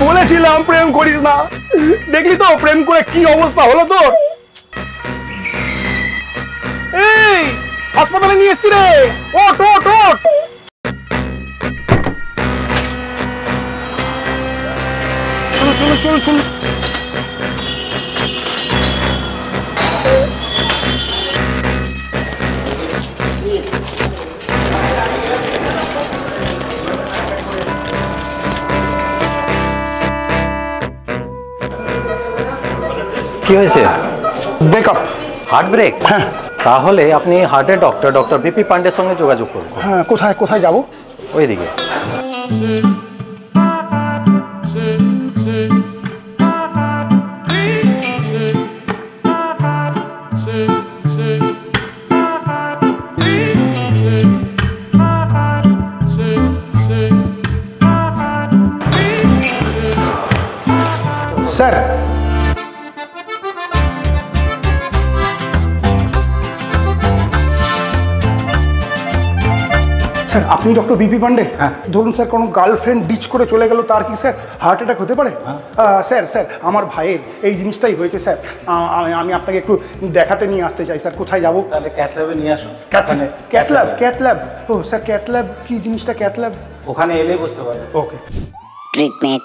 বলেছিলাম প্রেম করিস না, দেখলি তো প্রেম করে কি অবস্থা হলো তোর। এই হাসপাতালে নিয়ে এসছি রে, ওঠ ওঠ ওঠ। চলো চলো চলো চলো। কি হয়েছে? ব্রেকআপ। Heart break? হ্যাঁ। তাহলে আপনি হার্টের ডক্টর বিপি পান্ডের সঙ্গে যোগাযোগ করুন। হ্যাঁ, কোথায় কোথায় যাবো? ওইদিকে। স্যার, স্যার আপনি ডক্টর বিপি পান্ডে? হ্যাঁ। ধরুন স্যার কোনো গার্লফ্রেন্ড ডিচ করে চলে গেল, তার কি স্যার হার্ট অ্যাটাক হতে পারে? স্যার স্যার আমার ভাইয়ের এই জিনিসটাই হয়েছে স্যার, আমি আপনাকে একটু দেখাতে নিয়ে আসতে চাই স্যার। কোথায় যাবো? তাহলে ক্যাথ ল্যাবে নিয়ে আসুন। Cath lab? ও স্যার ক্যাথ ল্যাব কি জিনিসটা? ক্যাথ ল্যাব ওখানে এলে বুঝতে পারবেন। Okay. Treatment.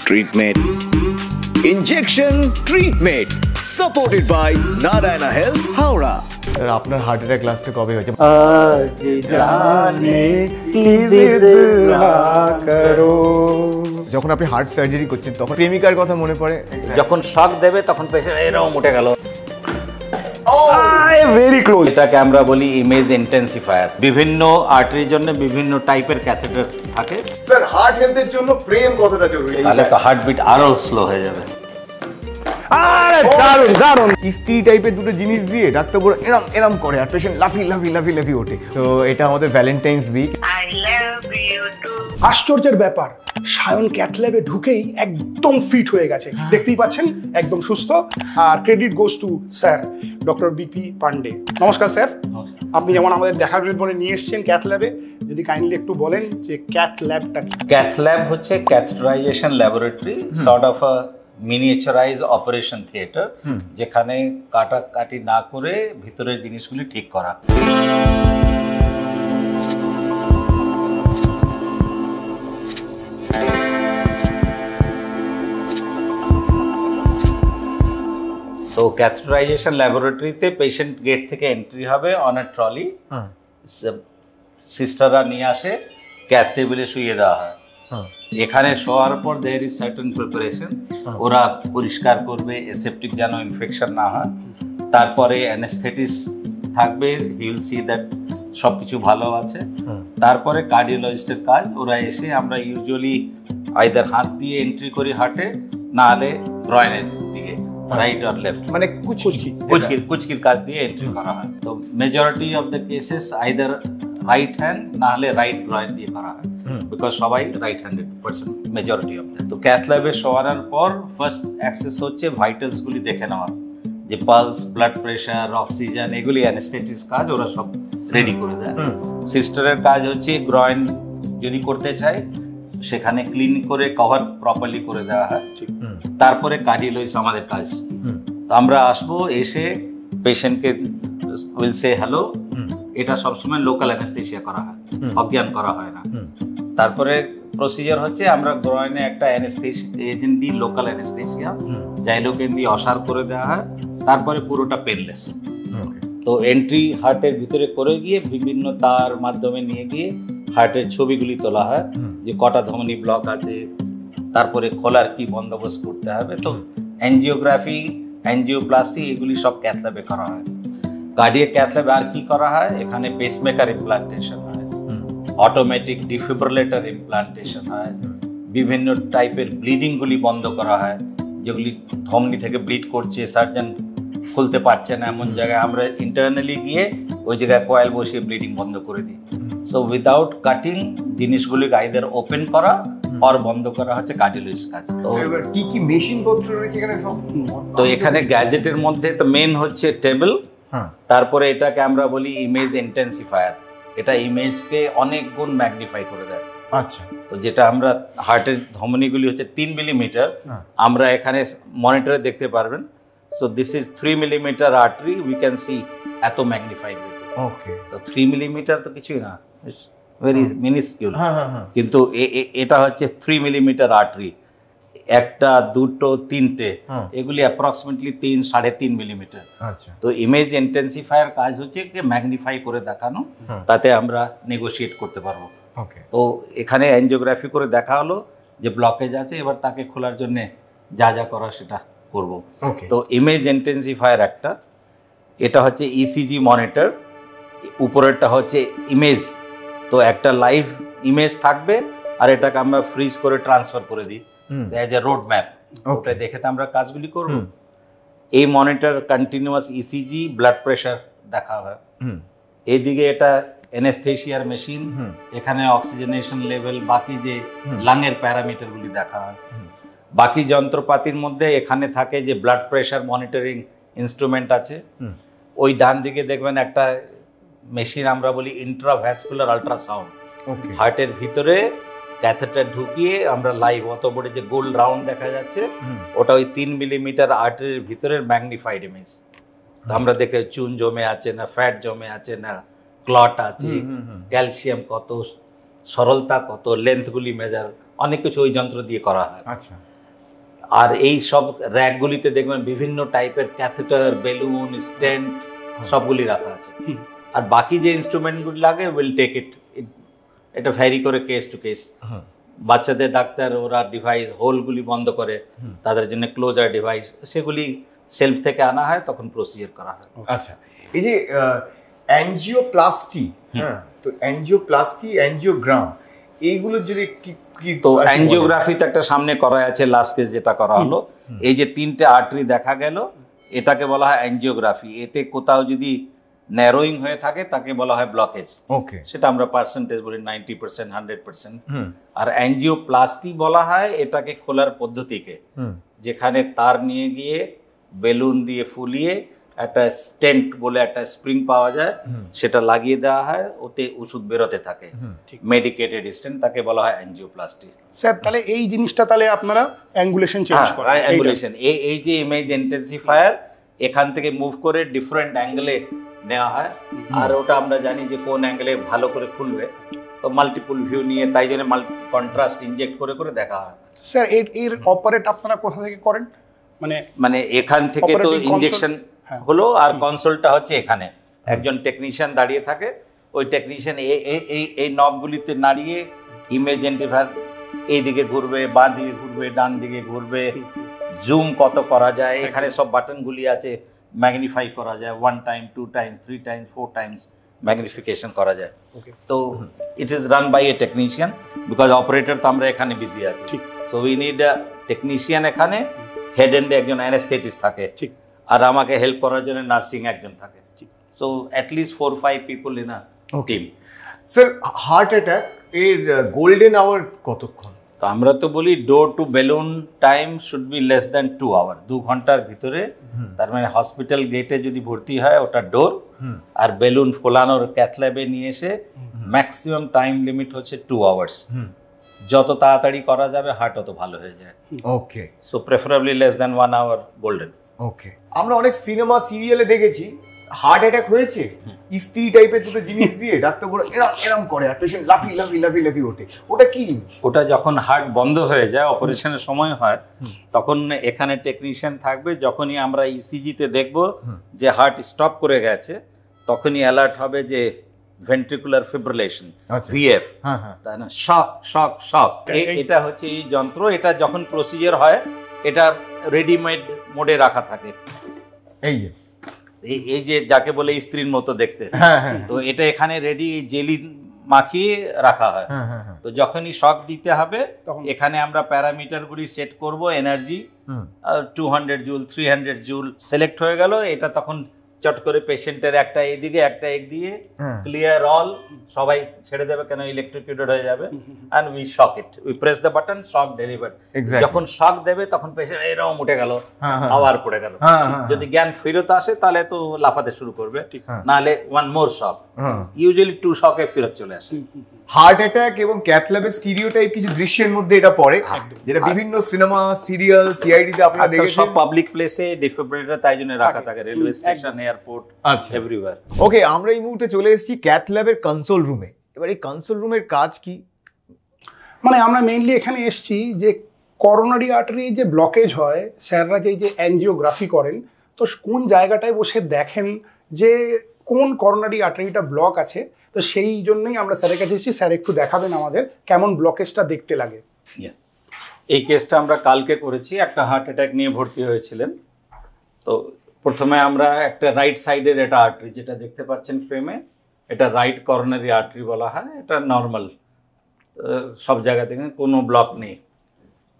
Treatment. Injection Treatment. Supported by Narayana Health, Howrah. Sir আপনার হার্ট অ্যাটাক লাস্টে কবে হয়েছে? যখন আপনি হার্ট সার্জারি করছেন তখন প্রেমিকার কথা মনে পড়ে? যখন শক দেবে তখন পেশেন্ট এরকম উঠে গেল। Very close. এটাকে আমরা বলি ইমেজ ইন্টেন্সিফায়ার। বিভিন্ন আর্টারির জন্য বিভিন্ন টাইপের ক্যাথেটার থাকে। স্যার হার্ট হেলথের জন্য প্রেম কতটা জরুরি? তাহলে তো হার্টবিট আরো স্লো হয়ে যাবে। আরে দারুণ দারুণ। স্ত্রী টাইপের দুটো জিনিস দিয়ে ডাক্তারবাবু এরম এরম করে আর পেশেন্ট লাফি ওঠে। তো এটা আমাদের ভ্যালেন্টাইন্স উইক। আশ্চর্যের ব্যাপার, সায়ন ক্যাথ ল্যাবে ঢুকেই একদম ফিট হয়ে গেছে, দেখতেই পাচ্ছেন একদম সুস্থ। আর credit goes to sir doctor BP Pandey. নমস্কার স্যার, আপনি যেমন আমাদের দেখার পরে নিয়ে এসেছেন ক্যাথ ল্যাবে, যদি কাইন্ডলি একটু বলেন যে ক্যাথ ল্যাবটা কি? ক্যাথ ল্যাব হচ্ছে catheterization laboratory, sort of a miniaturize operation theatre, যেখানে কাটাকাটি না করে ভিতরের জিনিসগুলি ঠিক করা। তো ক্যাথেটারাইজেশন ল্যাবরেটরিতে পেশেন্ট গেট থেকে এন্ট্রি হবে অন এ ট্রলি, সিস্টাররা নিয়ে আসে, ক্যাথ টেবিলে শুইয়ে দেওয়া হয়। এখানে শোয়ার পর দেয়ার ইজ সার্টেন প্রিপারেশন, ওরা পরিষ্কার করবে এসেপটিক যেন ইনফেকশন না হয়। তারপরে অ্যানেস্থেটিস থাকবে, হি উইল সি দ্যাট সব কিছু ভালো আছে। তারপরে কার্ডিওলজিস্টের কাজ, ওরা এসে আমরা ইউজুয়ালি আইদার হাত দিয়ে এন্ট্রি করি হার্টে, না হলে গ্রয়েনের দিকে, রাইট অর লেফট, মানে কুচকির কাজ দিয়ে এন্ট্রি করা হয়। তো majority of the cases either right hand না হলে রাইট গ্রয়েন দিয়ে করা হয়, বিকজ সবাই right handed person majority of that. তো ক্যাথ ল্যাবে শোয়ানোর পর ফার্স্ট অ্যাক্সেস হচ্ছে ভাইটালসগুলি দেখে নেওয়া, যে পালস, ব্লাড প্রেশার, অক্সিজেন, এগুলি অ্যানেস্থেটিস কাজ ওরা সব রেডি করে দেয়। সিস্টারের কাজ হচ্ছে গ্রয়েন যদি করতে চাই সেখানে ক্লিন করে কভার প্রপারলি করে দেওয়া হয়। তারপরে কার্ডিওলজিস্ট আমাদের কাজ। তো আমরা আসবো, এসে পেশেন্টকে উইল সে হ্যালো, এটা সবসময় লোকাল অ্যানেস্থেসিয়া করা হয়, অজ্ঞান করা হয় না। তারপরে প্রসিজার হচ্ছে আমরা গ্রয়েনে একটা অ্যানেস্থেসিয়া এজেন্ট দিই, লোকাল অ্যানেস্থেসিয়া, জাইলোকেন দিয়ে অসার করে দেওয়া হয়। তারপরে পুরোটা পেনলেস। তো এন্ট্রি হার্টের ভিতরে করে গিয়ে বিভিন্ন তার মাধ্যমে নিয়ে গিয়ে হার্টের ছবিগুলি তোলা হয়, যে কটা ধমনী ব্লক আছে, তারপরে খোলার কি বন্দোবস্ত করতে হবে। তো অ্যাঞ্জিওগ্রাফি, অ্যাঞ্জিওপ্লাস্টি, এগুলি সব ক্যাথ ল্যাবে করা হয়। কার্ডিয়াক ক্যাথ ল্যাবে আর কি করা হয়, এখানে পেসমেকার ইমপ্লান্টেশন হয়, অটোমেটিক ডিফিব্রিলেটর ইমপ্লান্টেশন হয়, বিভিন্ন টাইপের ব্লিডিংগুলি বন্ধ করা হয়, যেগুলি ধমনী থেকে ব্লিড করছে, সার্জন খুলতে পারছে না এমন জায়গায় আমরা ইন্টারনালি গিয়ে ওই জায়গায় কয়েল বসিয়ে ব্লিডিং বন্ধ করে দিই। সো উইদাউট কাটিং জিনিসগুলিকে আইদার ওপেন করা আর বন্ধ করা হচ্ছে কার্ডিওলজিস্ট কাজ। তো এবার কি কি মেশিন পত্র রয়েছে এখানে সব? তো এখানে গ্যাজেটের মধ্যে তো মেন হচ্ছে টেবিল, তারপরে এটাকে আমরা বলি ইমেজ ইন্টেন্সিফায়ার, এটা ইমেজকে অনেক গুণ ম্যাগনিফাই করে দেয়। আচ্ছা, তো যেটা আমরা হার্টের ধমনীগুলি হচ্ছে 3 মিলিমিটার, আমরা এখানে মনিটরে দেখতে পারবেন। So this is 3 millimetre artery, we can see এত ম্যাগনিফাইড। ওকে, তো 3 মিলিমিটার তো কিছুই না, ভেরি মিনিস্কিউল, কিন্তু এটা হচ্ছে 3 মিলিমিটার আর্টারি, একটা দুটো তিনটে, এগুলি অ্যাপ্রক্সিমেটলি 3-3.5 মিলিমিটার। আচ্ছা, তো ইমেজ ইন্টেন্সিফায়ার কাজ হচ্ছে কি ম্যাগনিফাই করে দেখানো, তাতে আমরা নেগোশিয়েট করতে পারবো। ওকে, তো এখানে অ্যাঞ্জিওগ্রাফি করে দেখা হলো যে ব্লকেজ আছে, এবার তাকে খোলার জন্য যা যা করা সেটা করব। ওকে, তো ইমেজ ইন্টেন্সিফায়ার একটা, এটা হচ্ছে ইসিজি মনিটর, উপরেরটা হচ্ছে ইমেজ। তো একটা লাইভ ইমেজ থাকবে আর এটাকে আমরা ফ্রিজ করে ট্রান্সফার করে দিই অ্যাজ এ রোড ম্যাপ, ওটা দেখে তো আমরা কাজগুলি করব। এই monitor continuous ECG, blood pressure দেখা হয়। এইদিকে এটা অ্যানেস্থেশিয়ার মেশিন, এখানে অক্সিজেনেশন লেভেল, বাকি যে লাংয়ের প্যারামিটারগুলি দেখা হয়। বাকি যন্ত্রপাতির মধ্যে এখানে থাকে যে ব্লাড প্রেশার মনিটরিং ইনস্ট্রুমেন্ট আছে। ওই ডান দিকে দেখবেন একটা মেশিন আমরা বলি ইন্ট্রাভ্যাসকুলার আল্ট্রাসাউন্ড, হার্টের ভিতরে ক্যাথেটার ঢুকিয়ে আমরা লাইভ, অত বড় যে গোল রাউন্ড দেখা যাচ্ছে ওটা ওই 3 মিলিমিটার আর্টারির ভিতরের ম্যাগনিফাইড ইমেজ। তো আমরা দেখতে চুন জমে আছে না, ফ্যাট জমে আছে না, ক্লট আছে, ক্যালসিয়াম কত, সরলতা কত, লেন্থগুলি মেজার, অনেক কিছু ওই যন্ত্র দিয়ে করা হয়। আচ্ছা, আর এই সব র্যাকগুলিতে দেখবেন বিভিন্ন টাইপের ক্যাথেটার, বেলুন, স্টেন্ট সবগুলি রাখা আছে। আর বাকি যে ইনস্ট্রুমেন্টগুলি লাগে উইল টেক ইট, এটা ভ্যারি করে কেস টু কেস। বাচ্চাদের ডাক্তার ওরা ডিভাইস হোলগুলি বন্ধ করে, তাদের জন্য ক্লোজার ডিভাইস, সেগুলি সেলফ থেকে আনা হয়, তখন প্রসিজার করা হয়। আচ্ছা, এই যে অ্যাঞ্জিওপ্লাস্টি, হ্যাঁ, তো অ্যাঞ্জিওপ্লাস্টি, অ্যাঞ্জিওগ্রাম, এইগুলোর যদি কি তো অ্যাঞ্জিওগ্রাফিতে একটা সামনে করা আছে, লাস্ট কেস যেটা করা হলো, এই যে 3টে আর্টারি দেখা গেল, এটাকে বলা হয় অ্যাঞ্জিওগ্রাফি। এতে কোথাও যদি ন্যারোয়িং হয়ে থাকে তাকে বলা হয় ব্লকেজ। ওকে, সেটা আমরা পার্সেন্টেজ বলি 90%, 100%। আর অ্যাঞ্জিওপ্লাস্টি বলা হয় এটাকে খোলার পদ্ধতিকে, যেখানে তার নিয়ে গিয়ে বেলুন দিয়ে ফুলিয়ে একটা স্টেন্ট বলে একটা স্প্রিং পাওয়া যায়, সেটা লাগিয়ে দেওয়া হয়, ওতে ওষুধ বেরোতে থাকে, মেডিকেটেড স্টেন্ট, তাকে বলা হয় অ্যাঞ্জিওপ্লাস্টি। স্যার তাহলে এই জিনিসটা তাহলে আপনারা অ্যাঙ্গুলেশন চেঞ্জ করেন? অ্যাঙ্গুলেশন, এই যে ইমেজ ইন্টেন্সিফায়ার এখান থেকে মুভ করে ডিফারেন্ট অ্যাঙ্গেলে নেওয়া হয়, আর ওটা আমরা জানি যে কোন অ্যাঙ্গেলে ভালো করে খুলবে, তো মাল্টিপল ভিউ নিয়ে, তাই জন্য কন্ট্রাস্ট ইনজেক্ট করে করে দেখা হয়। স্যার এর অপারেট আপনারা কোথা থেকে করেন? মানে এখান থেকে তো ইনজেকশন হলো, আর কনসোলটা হচ্ছে এখানে একজন টেকনিশিয়ান দাঁড়িয়ে থাকে, ওই টেকনিশিয়ান এই নবগুলিতে নাড়িয়ে ইমেজ ইন্টিফায়ার এইদিকে ঘুরবে, বাঁ দিকে ঘুরবে, ডান দিকে ঘুরবে, জুম কত করা যায়, এখানে সব বাটনগুলি আছে, ম্যাগনিফাই করা যায় 1 time, 2 times, 3 times, 4 times magnification করা যায়। তো it is run by a technician, because operator তো আমরা এখানে বিজি আছি, so we need a technician. এখানে হেড এন্ডে একজন অ্যানেস্থেটিস্ট থাকে, আর আমাকে হেল্প করার জন্য নার্সিং একজন থাকে। So at least 4-5 people in a team. Sir heart attack এর গোল্ডেন আওয়ার কতক্ষণ? তো আমরা তো বলি door to balloon time should be less than 2 hour, 2 ঘন্টার ভিতরে। তার মানে হসপিটাল গেটে যদি ভর্তি হয় ওটা ডোর, আর বেলুন ফোলানোর ক্যাথল্যাবে নিয়ে এসে ম্যাক্সিমাম টাইম লিমিট হচ্ছে 2 আওয়ার্স। যত তাড়াতাড়ি করা যাবে হার্ট তত ভালো হয়ে যায়। Okay, so preferably less than 1 hour golden. Okay, আমরা অনেক সিনেমা সিরিয়ালে দেখেছি হার্ট অ্যাটাক হয়েছে, ইস্ত্রি টাইপের দুটো জিনিস দিয়ে ডাক্তারগুলো এরম করে আর পেশেন্ট লাফি ওঠে, ওটা কি? ওটা যখন হার্ট বন্ধ হয়ে যায়, অপারেশনের সময় হয়, তখন এখানে টেকনিশিয়ান থাকবে, যখনই আমরা ইসিজিতে দেখব যে হার্ট স্টপ করে গেছে, তখনই অ্যালার্ট হবে যে ভেন্ট্রিকুলার ফিব্রিলেশন, ভিএফ, তাই না, শক। এটা হচ্ছে এই যন্ত্র, এটা যখন প্রসিজার হয় এটা রেডিমেড মোডে রাখা থাকে, এই যে যাকে বলে স্ত্রীর মতো দেখতে, তো এটা এখানে রেডি জেলি মাখিয়ে রাখা হয়। তো যখনই শক দিতে হবে এখানে আমরা প্যারামিটারগুলি সেট করব, এনার্জি 200 জুল, 300 জুল সিলেক্ট হয়ে গেল, এটা তখন চট করে পেশেন্টের একটা এইদিকে একটা একদিকে ক্লিয়ার অল সবাই ছেড়ে দেবে, কেন ইলেকট্রিকিউটেড হয়ে যাবে, and we shock it, we press the button, shock delivered. যখন শক দেবে তখন পেশেন্ট এরকম উঠে গেল, আবার পড়ে গেল। যদি জ্ঞান ফেরত আসে তাহলে তো লাফাতে শুরু করবে, নাহলে ওয়ান মোর শক, ইউজুয়ালি 2 শকে ফেরত চলে আসে। হার্ট অ্যাটাক এবং ক্যাথ ল্যাবের স্টিরিওটাইপ কিছু দৃশ্যের মধ্যে এটা পড়ে, যেটা বিভিন্ন সিনেমা, সিরিয়াল, সিআইডি তে আপনারা দেখেছেন। সব পাবলিক প্লেসে ডিফিব্রিলেটর তাই জন্য রাখা থাকে, রেলওয়ে স্টেশন, এয়ারপোর্ট, এভরিওয়্যার। ওকে, আমরা এই মুহূর্তে চলে এসেছি ক্যাথ ল্যাবের কনসোল রুমে। এবার এই কনসোল রুমের কাজ কি? মানে আমরা মেইনলি এখানে এসেছি যে করোনারি আর্টারি যে ব্লকেজ হয়, স্যাররা যে অ্যাঞ্জিওগ্রাফি করেন, তো কোন জায়গাটায় বসে দেখেন যে কোন করোনারি আর্টারিটা ব্লক আছে, তো সেই জন্যই আমরা স্যারের কাছে এসেছি। স্যার একটু দেখাবেন আমাদের কেমন ব্লকেজটা দেখতে লাগে। এই কেসটা আমরা কালকে করেছি, একটা হার্ট অ্যাটাক নিয়ে ভর্তি হয়েছিলেন। তো প্রথমে আমরা একটা রাইট সাইডের এটা আর্টারি যেটা দেখতে পাচ্ছেন ফ্রেমে, এটা রাইট করোনারি আর্টারি বলা হয়, এটা নর্মাল, সব জায়গা থেকে কোনো ব্লক নেই।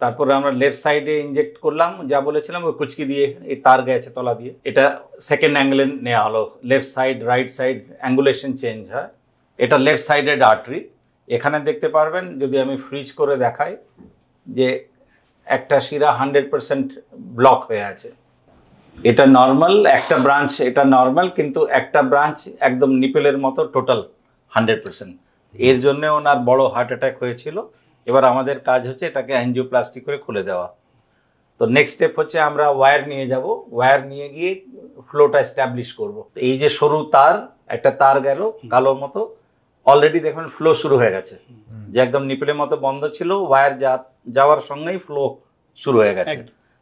তারপরে আমরা লেফট সাইডে ইনজেক্ট করলাম, যা বলেছিলাম ওই কুচকি দিয়ে, এই তার গেছে তলা দিয়ে, এটা সেকেন্ড অ্যাঙ্গেলে নেওয়া হলো, left side right side angulation change হয়। এটা লেফট সাইডেড আর্টারি। এখানে দেখতে পারবেন, যদি আমি ফ্রিজ করে দেখাই, যে একটা শিরা 100% ব্লক হয়ে আছে। এটা নর্মাল, একটা ব্রাঞ্চ এটা নর্মাল, কিন্তু একটা ব্রাঞ্চ একদম নিপেলের মতো টোটাল 100%। এর জন্য ওনার বড় হার্ট অ্যাটাক হয়েছিল। এবার আমাদের কাজ হচ্ছে এটাকে অ্যাঞ্জিওপ্লাস্টি করে খুলে দেওয়া। তো নেক্সট স্টেপ হচ্ছে আমরা ওয়্যার নিয়ে যাব, ওয়্যার নিয়ে গিয়ে ফ্লোটা এস্টাবলিশ করব। এই যে সরু তার, একটা তার গেল কালোর মতো, অলরেডি দেখুন ফ্লো শুরু হয়ে গেছে, যে একদম নিপেলের মতো বন্ধ ছিল, ওয়্যার যাওয়ার সঙ্গেই ফ্লো শুরু হয়ে গেছে।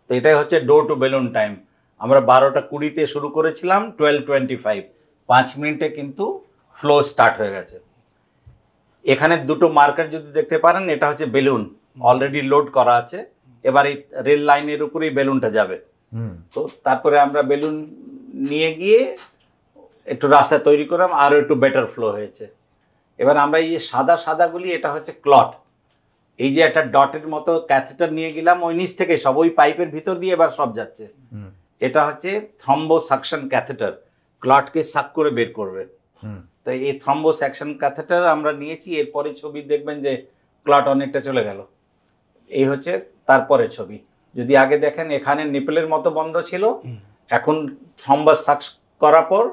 তো এটাই হচ্ছে ডোর টু বেলুন টাইম। আমরা 12:20 শুরু করেছিলাম, 12:25, 5 মিনিটে কিন্তু ফ্লো স্টার্ট হয়ে গেছে। এখানে দুটো মার্কার যদি দেখতে পারেন, এটা হচ্ছে বেলুন, অলরেডি লোড করা আছে। এবার এই রেল লাইনের উপরেই বেলুনটা যাবে। তো তারপরে আমরা বেলুন নিয়ে গিয়ে একটু রাস্তা তৈরি করলাম, আরও একটু বেটার ফ্লো হয়েছে। এবার আমরা এই যে সাদা সাদাগুলি, এটা হচ্ছে ক্লট। এই যে একটা ডটের মতো ক্যাথেটার নিয়ে গেলাম, ওই নিচ থেকে সব ওই পাইপের ভিতর দিয়ে এবার সব যাচ্ছে। এটা হচ্ছে থ্রম্বোসাকশন ক্যাথেটার, ক্লটকে সাক করে বের করবে। তো এই থ্রম্বোসাকশন ক্যাথেটার আমরা নিয়েছি। এরপরে ছবি দেখবেন যে ক্লট অনেকটা চলে গেল। এই হচ্ছে তারপরে ছবি। যদি আগে দেখেন, এখানে নিপেলের মতো বন্ধ ছিল, এখন থ্রম্বাস সাক করার পর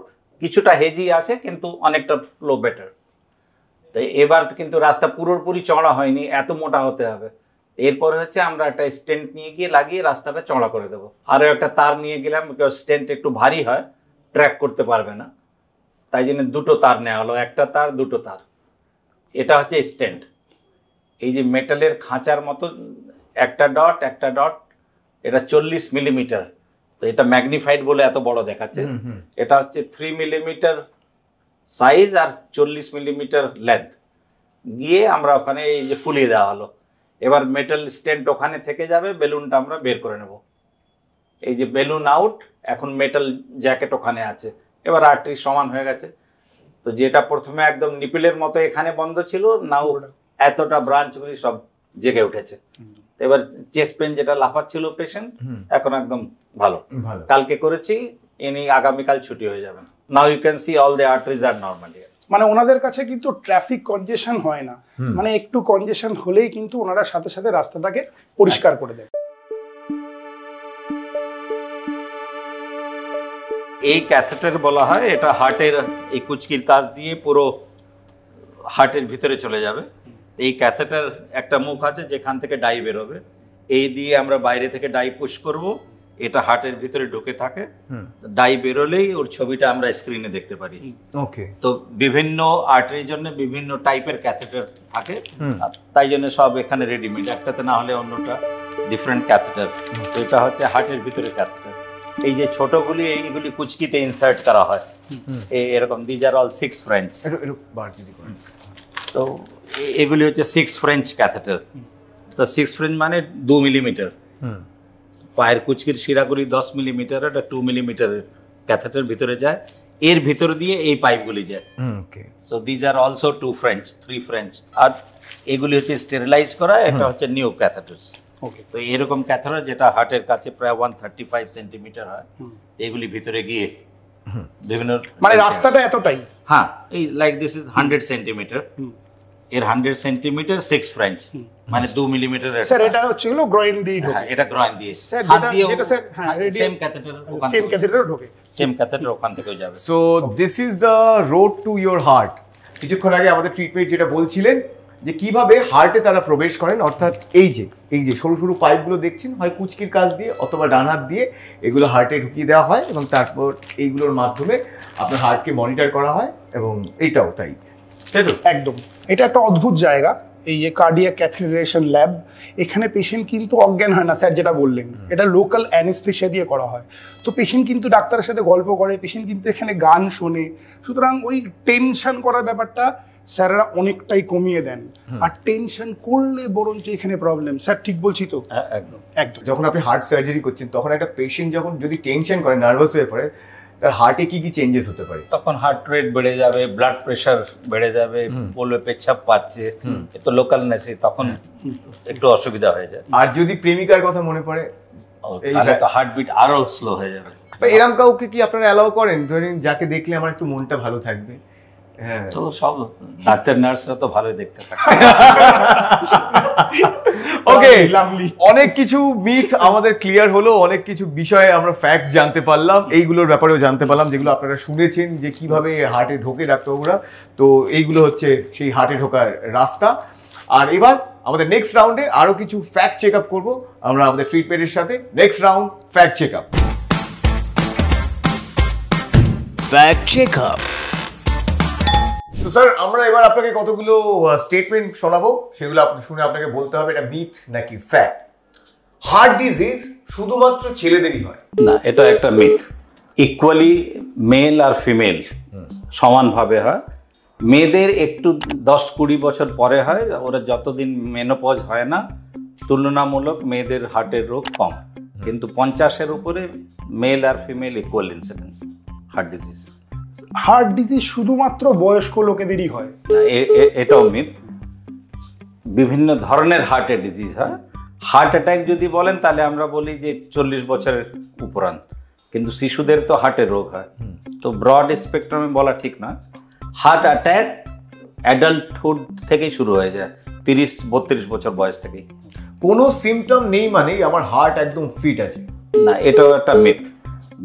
কিছুটা হেজি আছে, কিন্তু অনেকটা ফ্লো বেটার। তো এবার কিন্তু রাস্তা পুরোপুরি চড়া হয়নি, এত মোটা হতে হবে। এরপরে হচ্ছে আমরা একটা স্টেন্ট নিয়ে গিয়ে লাগিয়ে রাস্তাটা চড়া করে দেবো। আরও একটা তার নিয়ে গেলাম, বিকজ স্টেন্ট একটু ভারী হয়, ট্র্যাক করতে পারবে না, তাই জন্য দুটো তার নেওয়া হলো, একটা তার দুটো তার। এটা হচ্ছে স্টেন্ট। এই যে মেটালের খাঁচার মতো একটা ডট, এটা 40 মিলিমিটার। তো এটা ম্যাগনিফাইড বলে এত বড় দেখাচ্ছে। এটা হচ্ছে 3 মিলিমিটার সাইজ আর 40 মিলিমিটার লেন্থ। গিয়ে আমরা ওখানে এই যে ফুলিয়ে দেওয়া হলো। এবার মেটাল স্টেন্ট ওখানে থেকে যাবে, বেলুনটা আমরা বের করে নেব। এই যে বেলুন আউট, এখন মেটাল জ্যাকেট ওখানে আছে। এবার আর্টারি সমান হয়ে গেছে। তো যেটা প্রথমে একদম নিপেলের মতো এখানে বন্ধ ছিল, নাও এতটা ব্রাঞ্চগুলি সব জেগে উঠেছে। এবার চেস্ট পেন যেটা লাফাচ্ছিল পেশেন্ট, এখন একদম ভালো। কালকে করেছি, ইনি আগামীকাল ছুটি হয়ে যাবেন। Now you can see all the arteries are normal. মানে ওনাদের কাছে কিন্তু ট্রাফিক কনজেশন হয় না, মানে একটু কনজেশন হলেই কিন্তু ওনারা সাথে সাথে রাস্তাটাকে পরিষ্কার করে দেয়। এই ক্যাথেটার বলা হয়, এটা হার্টের এই কুচকির কাছ দিয়ে পুরো হার্টের ভিতরে চলে যাবে। এই ক্যাথেটার একটা মুখ আছে যেখান থেকে ডাই বেরোবে, এই দিয়ে আমরা বাইরে থেকে ডাই পুশ করব, এটা হার্টের ভিতরে ঢুকে থাকে। ডাই বেরোলেই ওর ছবিটা আমরা স্ক্রিনে দেখতে পারি। ওকে। তো বিভিন্ন আর্টারির জন্য বিভিন্ন টাইপের ক্যাথেটার থাকে, তাই জন্য সব এখানে রেডিমেড, একটাতে না হলে অন্যটা ডিফারেন্ট ক্যাথেটার। তো এটা হচ্ছে হার্টের ভিতরে ক্যাথেটার। এই যে ছোটগুলি, এইগুলি কুচকিতে ইনসার্ট করা হয় এরকম। These are all 6 French. তো এগুলি হচ্ছে 6 ফ্রেঞ্চ ক্যাথেটার। তো 6 ফ্রেঞ্চ মানে 2 মিলিমিটার। পায়ের কুচকির শিরাগুলি 10 মিলিমিটার, এটা 2 মিলিমিটারের ক্যাথেটার ভিতরে যায়। এর ভিতর দিয়ে এই পাইপগুলি যায়। So these are also 2 French, 3 French. আর এগুলি হচ্ছে স্টেরিলাইজ করা, এটা হচ্ছে নিউ ক্যাথেটার্স। তো এরকম ক্যাথেটার যেটা হার্টের কাছে প্রায় 135 সেন্টিমিটার হয়, এগুলি ভিতরে গিয়ে বিভিন্ন মানে রাস্তাটা এতটাই? হ্যাঁ, এই লাইক দিস ইজ 100 সেন্টিমিটার, এর 100 সেন্টিমিটার 6 ফ্রেঞ্চ, মানে 2 মিলিমিটার। স্যার এটা হচ্ছে হলো গ্রয়েন দিয়ে ঢোকে? হ্যাঁ, এটা গ্রয়েন দিয়ে। স্যার যেটা স্যার হ্যাঁ সেম ক্যাথেটার, সেম ক্যাথেটারও ঢোকে, সেম ক্যাথেটার ওখান থেকেও যাবে। So this is the road to your heart. কিছুক্ষণ আগে আমাদের ট্রিটমেন্ট যেটা বলছিলেন যে কিভাবে হার্টে তারা প্রবেশ করেন, অর্থাৎ এই যে সরু সরু পাইপগুলো দেখছেন, হয় কুচকির কাজ দিয়ে অথবা ডান হাত দিয়ে এগুলো হার্টে ঢুকিয়ে দেওয়া হয় এবং তারপর এইগুলোর মাধ্যমে আপনার হার্টকে মনিটর করা হয়, এবং এইটাও তাই তো? একদম। এটা একটা অদ্ভুত জায়গা, এই কার্ডিয়াক ক্যাথেটারাইজেশন ল্যাব। এখানে পেশেন্ট কিন্তু অজ্ঞান হয় না স্যার, যেটা বললেন এটা লোকাল অ্যানেস্থেশিয়া দিয়ে করা হয়। তো পেশেন্ট কিন্তু ডাক্তারের সাথে গল্প করে, পেশেন্ট কিন্তু এখানে গান শোনে, সুতরাং ওই টেনশন করার ব্যাপারটা স্যাররা অনেকটাই কমিয়ে দেন। আর টেনশন করলে বরঞ্চ এখানে প্রবলেম। স্যার ঠিক বলছি তো? একদম একদম। যখন আপনি হার্ট সার্জারি করছেন তখন একটা পেশেন্ট যখন যদি টেনশন করে, নার্ভাস হয়ে পড়ে, তার হার্টে কি কি চেঞ্জেস হতে পারে? তখন হার্ট রেট বেড়ে যাবে, ব্লাড প্রেশার বেড়ে যাবে, বলবে পেচ্ছাপ পাচ্ছে, এ তো লোকাল নেসি, তখন একটু অসুবিধা হয়ে যায়। আর যদি প্রেমিকার কথা মনে পড়ে, তাহলে তো হার্টবিট আরো স্লো হয়ে যাবে। এরকম কাউকে কি আপনারা অ্যালাউ করেন, ধরেন যাকে দেখলে আমার একটু মনটা ভালো থাকবে? হ্যাঁ, তো সব ডাক্তার নার্সরা তো ভালোই দেখতে থাকে। ওকে, অনেক কিছু মিথ আমাদের ক্লিয়ার হলো, অনেক কিছু বিষয়ে আমরা ফ্যাক্ট জানতে পারলাম, এইগুলোর ব্যাপারেও জানতে পারলাম যেগুলো আপনারা শুনেছেন যে কিভাবে হার্টে ঢোকে ডাক্তারবাবুরা। তো এইগুলো হচ্ছে সেই হার্টে ঢোকার রাস্তা। আর এবার আমাদের নেক্সট রাউন্ডে আরো কিছু ফ্যাক্ট চেক আপ করবো আমরা আমাদের ট্রিটমেন্টের সাথে। Next round fact check up. Fact check up. তো স্যার, আমরা এবার আপনাকে কতগুলো স্টেটমেন্ট শোনাবো, সেগুলো আপনি শুনে আপনাকে বলতে হবে এটা মিথ নাকি ফ্যাক্ট। হার্ট ডিজিজ শুধুমাত্র ছেলেদেরই হয়? না, এটা একটা মিথ। ইকুয়ালি মেল আর ফিমেল সমানভাবে হয়। মেয়েদের একটু 10-20 বছর পরে হয়, ওরা যতদিন মেনোপজ হয় না, তুলনামূলক মেয়েদের হার্টের রোগ কম। কিন্তু 50-এর উপরে মেল আর female equal incidence heart disease. Heart disease শুধুমাত্র বয়স্ক লোকেদেরই হয়? এটাও মিথ। বিভিন্ন ধরনের হার্টের ডিজিজ হয়। হার্ট অ্যাটাক যদি বলেন তাহলে আমরা বলি যে 40 বছরের উপরান্ত, কিন্তু শিশুদের তো হার্টের রোগ হয়, তো ব্রড স্পেকট্রামে বলা ঠিক না। হার্ট অ্যাটাক অ্যাডাল্টহুড থেকেই শুরু হয়ে যায়, 30-32 বছর বয়স থেকেই। কোনো সিমটম নেই মানেই আমার হার্ট একদম ফিট আছে? না, এটাও একটা মিথ।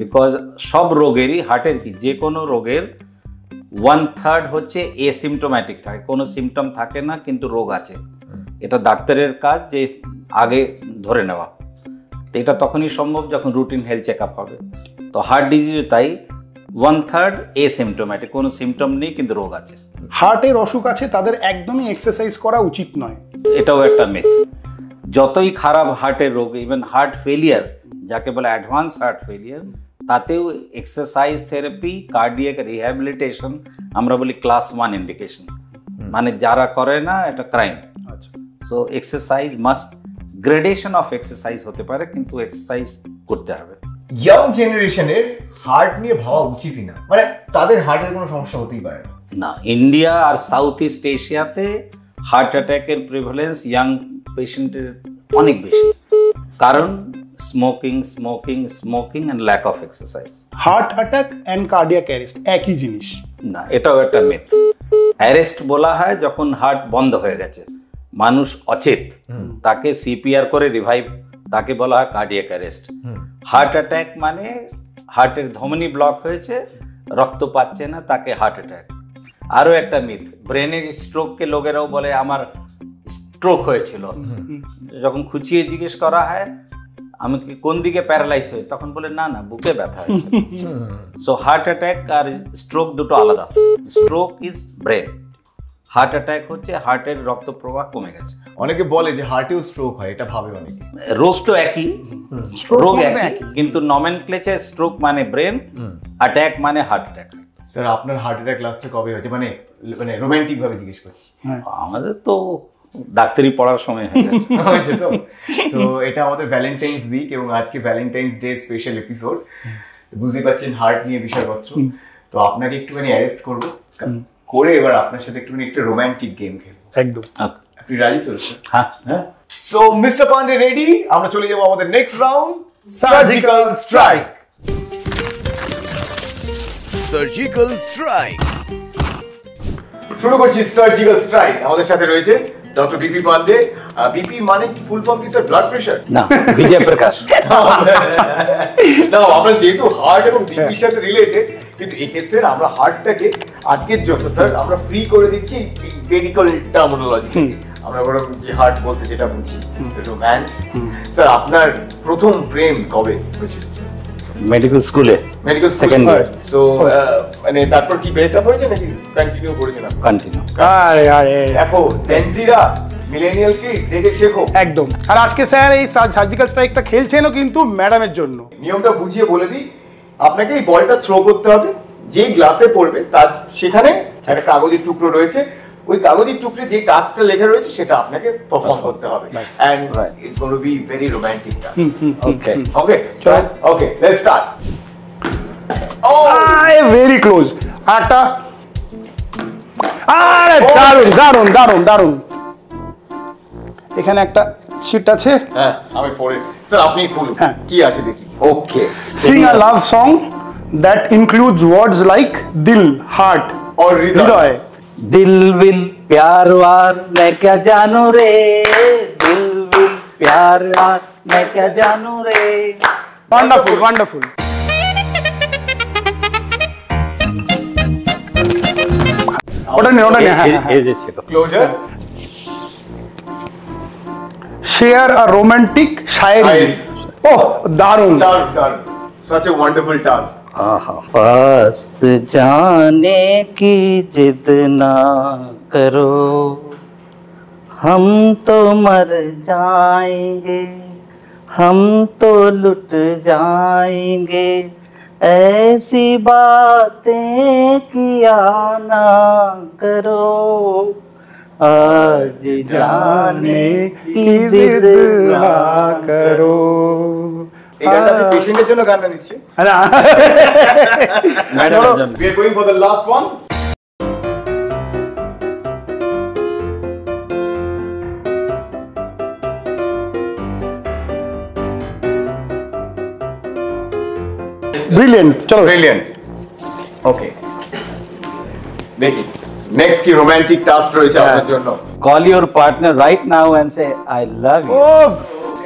বিকজ সব রোগেরই, হার্টের কি যে কোনো রোগের 1/3 হচ্ছে এসিমটোম্যাটিক থাকে, কোনো সিমটম থাকে না কিন্তু রোগ আছে। এটা ডাক্তারের কাজ যে আগে ধরে নেওয়া। তো এটা তখনই সম্ভব যখন রুটিন হেলথ চেক আপ হবে। তো হার্ট ডিজিজ তাই 1/3 এসিমটোম্যাটিক, কোনো সিমটম নেই কিন্তু রোগ আছে। হার্টের অসুখ আছে তাদের একদমই এক্সারসাইজ করা উচিত নয়? এটাও একটা মিথ। যতই খারাপ হার্টের রোগ, ইভেন হার্ট ফেলিয়ার যাকে বলে অ্যাডভান্স হার্ট ফেলিয়ার, তাতেও এক্সারসাইজ থেরাপি, কার্ডিয়াক রিহ্যাবিলিটেশন আমরা বলি ক্লাস 1 ইন্ডিকেশন, মানে যারা করে না এটা crime. So exercise must, gradation of exercise হতে পারে কিন্তু এক্সারসাইজ করতে হবে। ইয়াং জেনারেশনের হার্ট নিয়ে ভাবা উচিতই না, মানে তাদের হার্টের কোনো সমস্যা হতেই পারে না? না, ইন্ডিয়া আর সাউথ ইস্ট এশিয়াতে হার্ট অ্যাটাকের প্রিভ্যালেন্স ইয়াং পেশেন্টের অনেক বেশি, কারণ smoking and lack of exercise. Heart attack and cardiac arrest একই জিনিস? না, এটাও একটা মিথ। অ্যারেস্ট বলা হয় যখন হার্ট বন্ধ হয়ে গেছে, মানুষ অচেত, তাকে সিপিআর করে রিভাইভ, তাকে বলা হয় কার্ডিয়াক অ্যারেস্ট। হার্ট অ্যাটাক মানে হার্টের ধমনী ব্লক হয়েছে, রক্ত পাচ্ছে না, তাকে হার্ট অ্যাটাক। আরও একটা মিথ, ব্রেনের স্ট্রোককে লোকেরাও বলে আমার স্ট্রোক হয়েছিল। যখন খুঁচিয়ে জিজ্ঞেস করা হয় আমি কি কোন দিকে প্যারালাইজ হয়ে, তখন বলে না বুকে ব্যথা হয়েছে। সো হার্ট অ্যাটাক আর স্ট্রোক দুটো আলাদা। Stroke is brain, heart attack হচ্ছে হার্টের রক্ত প্রবাহ কমে গেছে। অনেকে বলে যে হার্টেও স্ট্রোক হয়, এটা ভাবে অনেকে। রোগ তো একই, রোগ একই, কিন্তু নমেনক্লেচার স্ট্রোক মানে ব্রেন, অ্যাটাক মানে হার্ট অ্যাটাক। স্যার, আপনার হার্ট অ্যাটাক লাস্টে কবে হয়েছে, মানে রোমান্টিক ভাবে জিজ্ঞেস করছি? আমাদের তো ডাক্তারি পড়ার সময় হয়েছে তো। তো এটা আমাদের ভ্যালেন্টাইন্স উইক এবং আজকে ভ্যালেন্টাইন্স ডে স্পেশাল এপিসোড, বুঝতেই পারছেন হার্ট নিয়ে বিষয়পত্র। তো আপনাকে একটুখানি অ্যারেস্ট করবো, করে এবার আপনার সাথে একটুখানি একটা রোমান্টিক গেম খেলবো। একদম। আপনি রাজি তো? হ্যাঁ। So mister Pandey ready? আমরা চলে যাবো আমাদের next round, surgical strike. Surgical strike. শুরু করছি সার্জিক্যাল স্ট্রাইক। আমাদের সাথে রয়েছে ডক্টর বিপি পান্ডে। বিপি মানে ফুল ফর্ম কি স্যার? ব্লাড প্রেশার না, বিজয় প্রকাশ। না, আমরা যেহেতু হার্ট এবং বিপির সাথে রিলেটেড, কিন্তু এই ক্ষেত্রে আমরা হার্টটাকে আজকের জন্য স্যার আমরা ফ্রি করে দিচ্ছি মেডিকেল টার্মিনোলজি। আমরা বরং যে হার্ট বলতে যেটা বুঝি রোম্যান্স। স্যার আপনার প্রথম প্রেম কবে হয়েছিল স্যার? মেডিকেল স্কুলে, মেডিকেল সেকেন্ড ইয়ার। সো মানে তারপর কি ব্রেকআপ হয়েছে নাকি কন্টিনিউ করেছেন আপনি? কন্টিনিউ। আরে আরে দেখো জেনজিরা মিলেনিয়াল কি দেখে শেখো। একদম। আর আজকে স্যার এই সার্জিক্যাল স্ট্রাইকটা খেলছেনও কিন্তু ম্যাডামের জন্য। নিয়মটা বুঝিয়ে বলে দিই, আপনাকে এই বলটা থ্রো করতে হবে, যেই গ্লাসে পড়বে তার সেখানে একটা কাগজের টুকরো রয়েছে, ওই কাগজের টুকরে যে টাস্কটা লেখা রয়েছে সেটা আপনাকে পারফর্ম করতে হবে। And it's going to be very romantic task. Okay okay okay, let's start. Very close. একটা আরে দারুন দারুন দারুন দারুন। এখানে একটা শিট আছে। হ্যাঁ আমি পড়ে স্যার আপনি খুলুন হ্যাঁ। কি আছে দেখি। Okay, sing a love song that includes words like dil, heart और হৃদয়। दिल विल प्यार वार मैं क्या जानू रे, दिल विल प्यार वार मैं क्या जानू रे। Wonderful wonderful. ওটা নেই ওটা নেই। হ্যাঁ এই যে ছিল closer. Share a romantic shayari. Shayari. ওহ দারুন। Done done, such a wonderful task। पास जाने की जिद ना करो, हम तो मर जाएंगे, हम तो लुट जाएंगे, ऐसी बातें किया ना करो, आज जाने की जिद ना करो। এই গানটা আপনি পেশেন্টের জন্য গানটা নিশ্চয়ই। ম্যাডামের জন্য। We are going for the last one. Brilliant. চলো Brilliant. Okay. দেখি নেক্সট কি রোমান্টিক টাস্ক রয়েছে আপনার জন্য। Call your partner right now and say I love you. ও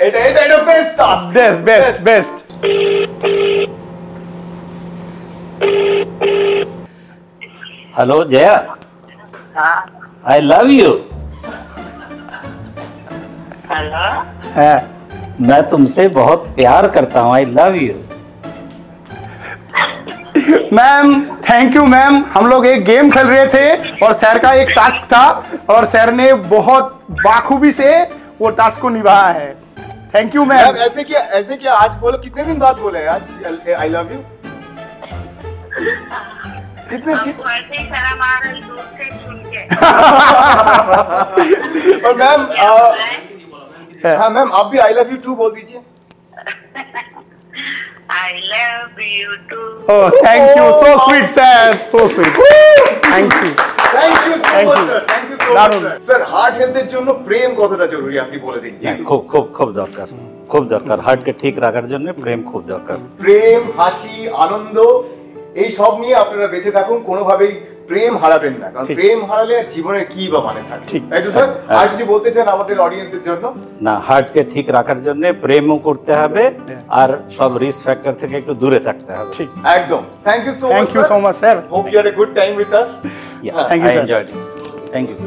এটা best task. Best best best. Hello Jaya. I love you. Hello, হ্যাঁ मैं तुमसे बहुत प्यार करता हूँ. I love you. Ma'am thank you ma'am. हम लोग एक गेम खेल रहे थे और सर का एक टास्क था और सर ने बहुत बाखूबी से वो टास्क को निभाया है। Thank you ma'am. ऐसे क्या आज बोलो, कितने दिन बाद बोले हैं आज आई लव यू? कितने आपको ऐसे ही शर्म आ रही दूर से सुन के। और मैम हाँ मैम आप भी आई लव यू टू बोल दीजिए। I love you too. Oh, thank you. So sweet, sir. So sweet. Thank you. Thank you so Thank much you. Sir, thank you so much দারুণ। Sir. Sir heart হেলথের জন্য প্রেম কতটা জরুরি আপনি বলে দিন। যেহেতু খুব খুব খুব দরকার, খুব দরকার। হার্টকে ঠিক রাখার জন্য প্রেম খুব দরকার। প্রেম, হাসি, আনন্দ এই সব নিয়ে আপনারা বেঁচে থাকুন, কোনোভাবেই প্রেম হারাবেন না, কারণ ঠিক। প্রেম হারালে জীবনের কি বা মানে থাকে। ঠিক। তাই তো স্যার? আর কিছু বলতে চান আমাদের অডিয়েন্সের জন্য? না, হার্টকে ঠিক রাখার জন্য প্রেমও করতে হবে আর সব রিস্ক ফ্যাক্টর থেকে একটু দূরে থাকতে হবে। ঠিক। একদম। Thank you so much. Thank you so much, sir. Hope you had a good time with us. Thank you, I sir. enjoyed it. Thank you.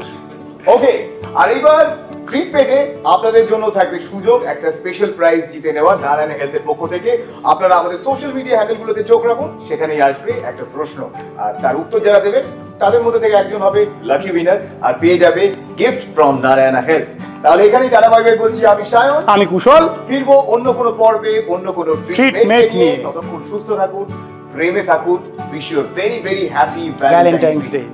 Okay, আর এবার ট্রিট পেটে আপনাদের জন্য থাকবে সুযোগ একটা স্পেশাল প্রাইজ জিতে নেওয়ার নারায়ণ হেলথের পক্ষ থেকে। আপনারা আমাদের সোশ্যাল মিডিয়া হ্যান্ডেলগুলোতে চোখ রাখুন, সেখানেই আসবে একটা প্রশ্ন, আর তার উত্তর যারা দেবেন তাদের মধ্যে থেকে একজন হবে লাকি উইনার আর পেয়ে যাবে গিফট ফ্রম নারায়ণ হেলথ। তাহলে এখানেই টাটা বাই বাই বলছি, আমি সায়ন, আমি কুশল। ফিরবো অন্য কোনো পর্বে অন্য কোনো ট্রিটমেন্ট Treatment নিয়ে। নিয়ে। ততক্ষণ সুস্থ থাকুন, প্রেমে থাকুন। Wish you very very happy Valentine's Day.